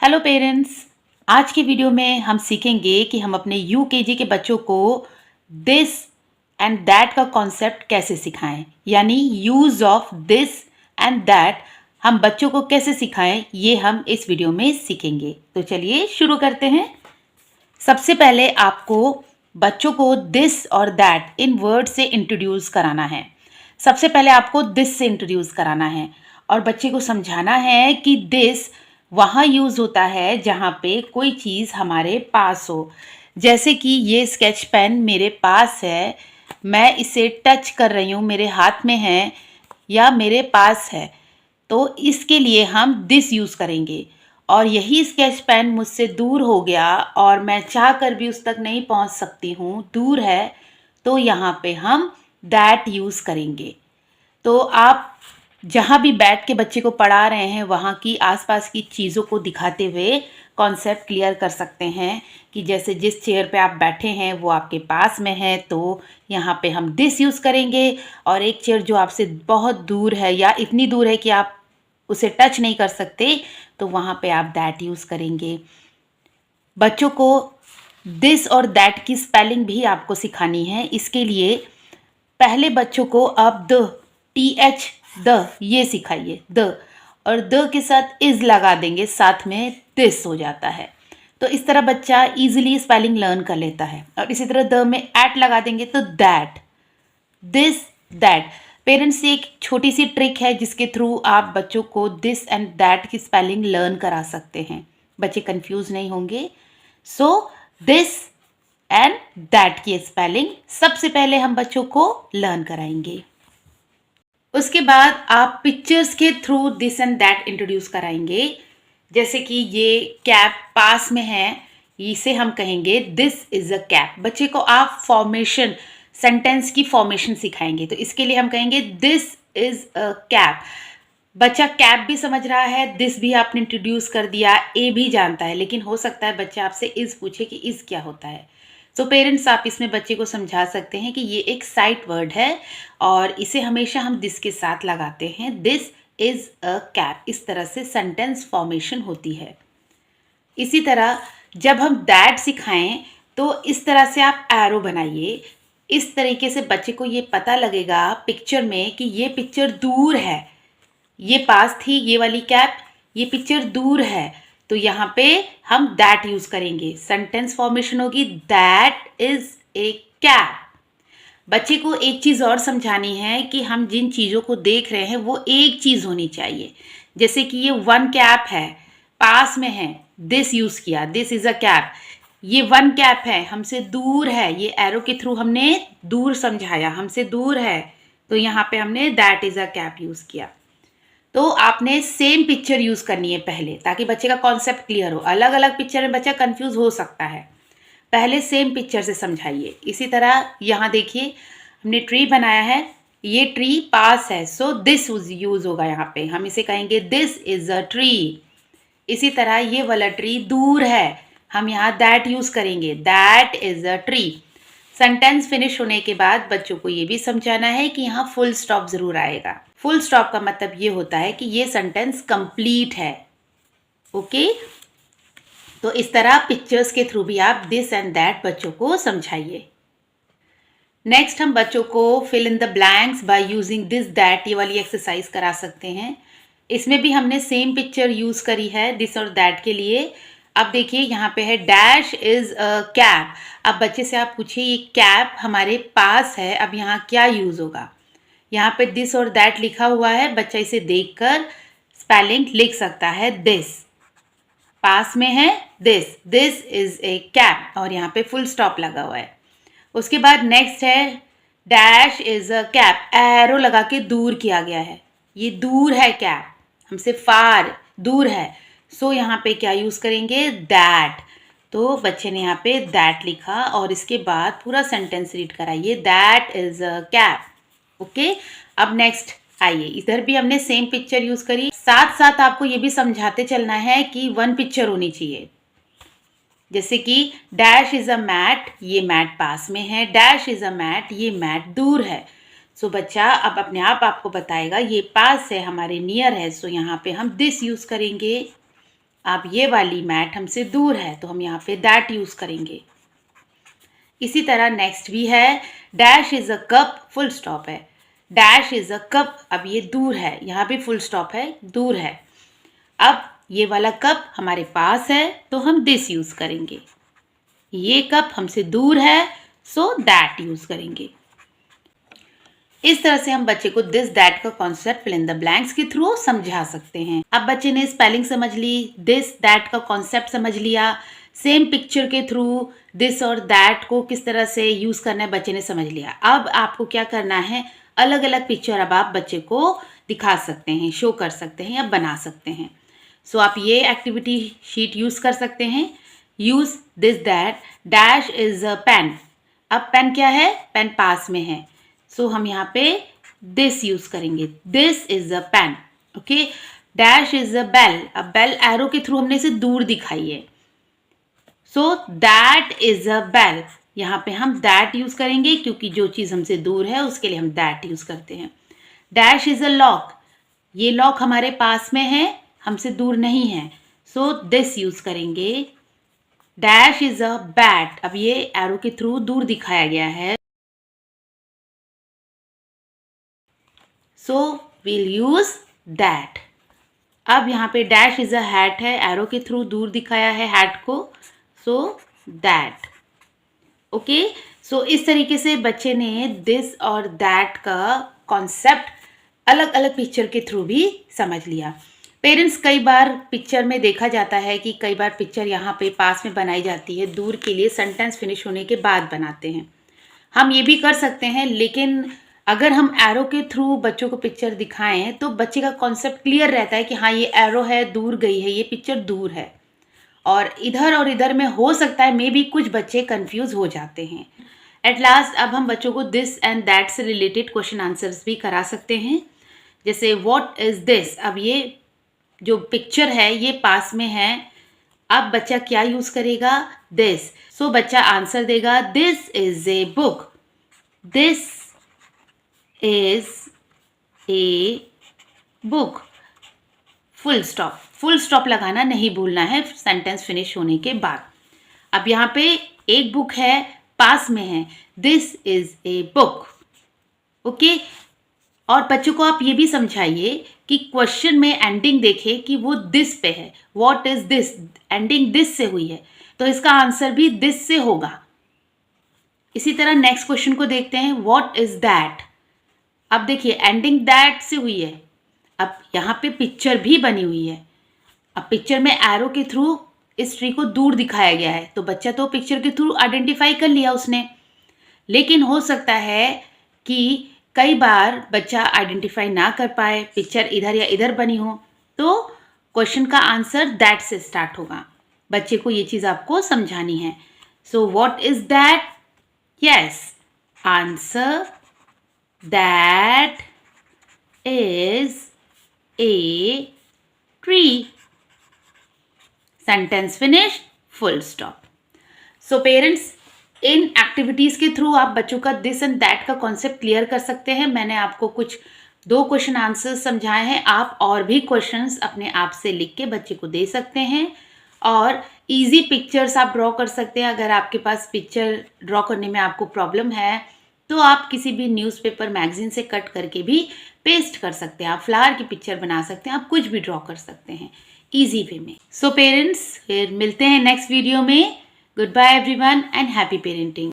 Hello parents. आज की video में हम सीखेंगे कि हम अपने यूकेजी के बच्चों को दिस एंड दैट का कॉन्सेप्ट कैसे सिखाएं, यानी use of this and that हम बच्चों को कैसे सिखाएं, ये हम इस वीडियो में सीखेंगे। तो चलिए शुरू करते हैं। सबसे पहले आपको बच्चों को दिस और दैट इन वर्ड से इंट्रोड्यूस कराना है। सबसे पहले आपको दिस से इंट्रोड्यूस कराना है और बच्चे को समझाना है कि दिस वहाँ यूज़ होता है जहाँ पे कोई चीज़ हमारे पास हो। जैसे कि ये स्केच पेन मेरे पास है, मैं इसे टच कर रही हूँ, मेरे हाथ में है या मेरे पास है, तो इसके लिए हम दिस यूज़ करेंगे। और यही स्केच पेन मुझसे दूर हो गया और मैं चाह कर भी उस तक नहीं पहुंच सकती हूँ, दूर है, तो यहाँ पे हम दैट यूज़ करेंगे। तो आप जहाँ भी बैठ के बच्चे को पढ़ा रहे हैं वहाँ की आसपास की चीज़ों को दिखाते हुए कॉन्सेप्ट क्लियर कर सकते हैं कि जैसे जिस चेयर पे आप बैठे हैं वो आपके पास में है, तो यहाँ पे हम दिस यूज़ करेंगे। और एक चेयर जो आपसे बहुत दूर है या इतनी दूर है कि आप उसे टच नहीं कर सकते, तो वहाँ पे आप दैट यूज़ करेंगे। बच्चों को दिस और दैट की स्पेलिंग भी आपको सिखानी है। इसके लिए पहले बच्चों को आप TH द ये सिखाइए, द, और द के साथ इज लगा देंगे, साथ में दिस हो जाता है। तो इस तरह बच्चा इजीली स्पेलिंग लर्न कर लेता है। और इसी तरह द में एट लगा देंगे तो दैट, दिस, दैट। पेरेंट्स से एक छोटी सी ट्रिक है जिसके थ्रू आप बच्चों को दिस एंड दैट की स्पेलिंग लर्न करा सकते हैं, बच्चे कंफ्यूज नहीं होंगे। सो दिस एंड दैट की स्पेलिंग सबसे पहले हम बच्चों को लर्न कराएंगे। उसके बाद आप पिक्चर्स के through this and that introduce कराएंगे। जैसे कि ये कैप पास में है, इसे हम कहेंगे दिस इज अ कैप। बच्चे को आप फॉर्मेशन, सेंटेंस की फॉर्मेशन सिखाएंगे, तो इसके लिए हम कहेंगे दिस इज अ कैप। बच्चा कैप भी समझ रहा है, दिस भी आपने इंट्रोड्यूस कर दिया, ए भी जानता है, लेकिन हो सकता है बच्चा आपसे इज पूछे कि इज क्या होता है। तो पेरेंट्स आप इसमें बच्चे को समझा सकते हैं कि ये एक साइट वर्ड है और इसे हमेशा हम दिस के साथ लगाते हैं, दिस इज अ कैप। इस तरह से सेंटेंस फॉर्मेशन होती है। इसी तरह जब हम दैट सिखाएं तो इस तरह से आप एरो बनाइए। इस तरीके से बच्चे को ये पता लगेगा पिक्चर में कि ये पिक्चर दूर है, ये पास थी ये वाली कैप, ये पिक्चर दूर है, तो यहाँ पे हम दैट यूज करेंगे। सेंटेंस फॉर्मेशन होगी दैट इज ए कैप। बच्चे को एक चीज़ और समझानी है कि हम जिन चीज़ों को देख रहे हैं वो एक चीज़ होनी चाहिए। जैसे कि ये वन कैप है, पास में है, दिस यूज़ किया, दिस इज़ अ कैप। ये वन कैप है, हमसे दूर है, ये एरो के थ्रू हमने दूर समझाया, हमसे दूर है, तो यहाँ पे हमने that is a cap use किया। तो आपने सेम पिक्चर यूज़ करनी है पहले, ताकि बच्चे का कॉन्सेप्ट क्लियर हो। अलग अलग पिक्चर में बच्चा कंफ्यूज हो सकता है, पहले सेम पिक्चर से समझाइए। इसी तरह यहाँ देखिए हमने ट्री बनाया है, ये ट्री पास है, सो दिस यूज होगा। यहाँ पे हम इसे कहेंगे दिस इज अ ट्री। इसी तरह ये वाला ट्री दूर है, हम यहाँ दैट यूज करेंगे, that is a tree. Sentence finish होने के बाद बच्चों को ये भी समझाना है कि यहाँ फुल स्टॉप जरूर आएगा। फुल स्टॉप का मतलब ये होता है कि ये सेंटेंस कंप्लीट है। ओके, तो इस तरह पिक्चर्स के थ्रू भी आप दिस एंड दैट बच्चों को समझाइए। नेक्स्ट हम बच्चों को fill in the blanks by using this that, ये वाली एक्सरसाइज करा सकते हैं। इसमें भी हमने सेम पिक्चर यूज करी है दिस और दैट के लिए। अब देखिए यहाँ पे है डैश इज अ कैप। अब बच्चे से आप पूछिए ये कैप हमारे पास है, अब यहाँ क्या यूज होगा। यहाँ पे दिस और दैट लिखा हुआ है, बच्चा इसे देखकर स्पेलिंग लिख सकता है। दिस पास में है, दिस इज ए कैप, और यहाँ पे फुल स्टॉप लगा हुआ है। उसके बाद नेक्स्ट है dash is a cap, arrow लगा के दूर किया गया है, ये दूर है कैप, हमसे फार दूर है, सो यहाँ पे क्या यूज़ करेंगे, दैट। तो बच्चे ने यहाँ पे दैट लिखा और इसके बाद पूरा सेंटेंस रीड कराइए, that is a cap. Okay, अब नेक्स्ट आइए, इधर भी हमने सेम पिक्चर यूज़ करी। साथ साथ आपको ये भी समझाते चलना है कि वन पिक्चर होनी चाहिए। जैसे कि डैश इज अ मैट, ये मैट पास में है, डैश इज अ मैट, ये मैट दूर है। सो बच्चा अब अपने आप आपको बताएगा ये पास है, हमारे नियर है, सो यहाँ पे हम दिस यूज करेंगे। अब ये वाली मैट हमसे दूर है तो हम यहाँ पे दैट यूज़ करेंगे। इसी तरह नेक्स्ट भी है, dash is a cup, full stop है। डैश इज़ अ कप, अब ये दूर है, यहाँ पे फुल स्टॉप है, दूर है। अब ये वाला कप हमारे पास है तो हम दिस यूज़ करेंगे। ये कप हमसे दूर है सो दैट यूज़ करेंगे। इस तरह से हम बच्चे को दिस दैट का concept fill in the blanks के थ्रू समझा सकते हैं। अब बच्चे ने स्पेलिंग समझ ली, दिस दैट का कॉन्सेप्ट समझ लिया, सेम पिक्चर के थ्रू दिस और दैट को किस तरह से यूज़ करना है बच्चे ने समझ लिया। अब आपको क्या करना है, अलग अलग पिक्चर अब आप बच्चे को दिखा सकते हैं, शो कर सकते हैं या बना सकते हैं। सो आप ये एक्टिविटी शीट यूज़ कर सकते हैं। Use this that, dash is a pen. अब पेन क्या है, पेन पास में है, सो हम यहाँ पे दिस यूज़ करेंगे, this is a pen. Okay, dash is a bell. अब बेल एरो के थ्रू हमने इसे दूर दिखाई है, so that is a bell. यहाँ पे हम दैट यूज़ करेंगे क्योंकि जो चीज़ हमसे दूर है उसके लिए हम दैट यूज़ करते हैं। डैश इज़ अ लॉक, ये लॉक हमारे पास में है, हमसे दूर नहीं है, सो दिस यूज़ करेंगे। डैश इज़ अ बैट, अब ये एरो के थ्रू दूर दिखाया गया है, सो वील यूज़ दैट। अब यहाँ पे डैश इज़ अ हैट है, एरो के थ्रू दूर दिखाया है हैट को, सो दैट। ओके, सो इस तरीके से बच्चे ने दिस और दैट का कॉन्सेप्ट अलग अलग पिक्चर के थ्रू भी समझ लिया। पेरेंट्स, कई बार पिक्चर में देखा जाता है कि कई बार पिक्चर यहाँ पे पास में बनाई जाती है, दूर के लिए सेंटेंस फिनिश होने के बाद बनाते हैं। हम ये भी कर सकते हैं, लेकिन अगर हम एरो के थ्रू बच्चों को पिक्चर दिखाएं तो बच्चे का कॉन्सेप्ट क्लियर रहता है कि हाँ ये एरो है, दूर गई है, ये पिक्चर दूर है। और इधर में हो सकता है मे बी कुछ बच्चे कंफ्यूज हो जाते हैं। एट लास्ट अब हम बच्चों को दिस एंड दैट से रिलेटेड क्वेश्चन आंसर्स भी करा सकते हैं। जैसे व्हाट इज़ दिस, अब ये जो पिक्चर है ये पास में है, अब बच्चा क्या यूज़ करेगा, दिस। सो बच्चा आंसर देगा, this is a book, this is a book, full stop. Full stop लगाना नहीं भूलना है सेंटेंस फिनिश होने के बाद। अब यहाँ पे एक बुक है, पास में है, this is a book. Okay, और बच्चों को आप ये भी समझाइए कि क्वेश्चन में एंडिंग देखें कि वो दिस पे है, what is this, ending this से हुई है तो इसका आंसर भी दिस से होगा। इसी तरह नेक्स्ट क्वेश्चन को देखते हैं, व्हाट इज दैट। अब देखिए एंडिंग दैट से हुई है, अब यहाँ पे पिक्चर भी बनी हुई है, अब पिक्चर में एरो के थ्रू इस ट्री को दूर दिखाया गया है तो बच्चा तो पिक्चर के थ्रू आइडेंटिफाई कर लिया उसने। लेकिन हो सकता है कि कई बार बच्चा आइडेंटिफाई ना कर पाए, पिक्चर इधर या इधर बनी हो, तो क्वेश्चन का आंसर दैट से स्टार्ट होगा। बच्चे को ये चीज़ आपको समझानी है। So what is that, yes, answer that is a tree. Sentence finished, full stop. So parents, in activities के थ्रू आप बच्चों का दिस एंड दैट का कॉन्सेप्ट क्लियर कर सकते हैं। मैंने आपको कुछ 2 क्वेश्चन आंसर्स समझाए हैं, आप और भी क्वेश्चंस अपने आप से लिख के बच्चे को दे सकते हैं और इजी पिक्चर्स आप ड्रॉ कर सकते हैं। अगर आपके पास पिक्चर ड्रॉ करने में आपको प्रॉब्लम है तो आप किसी भी न्यूज़पेपर मैगजीन से कट करके भी पेस्ट कर सकते हैं, आप फ्लावर की पिक्चर बना सकते हैं, आप कुछ भी ड्रॉ कर सकते हैं इजी वे में। सो पेरेंट्स, फिर मिलते हैं नेक्स्ट वीडियो में। Good bye everyone and happy parenting.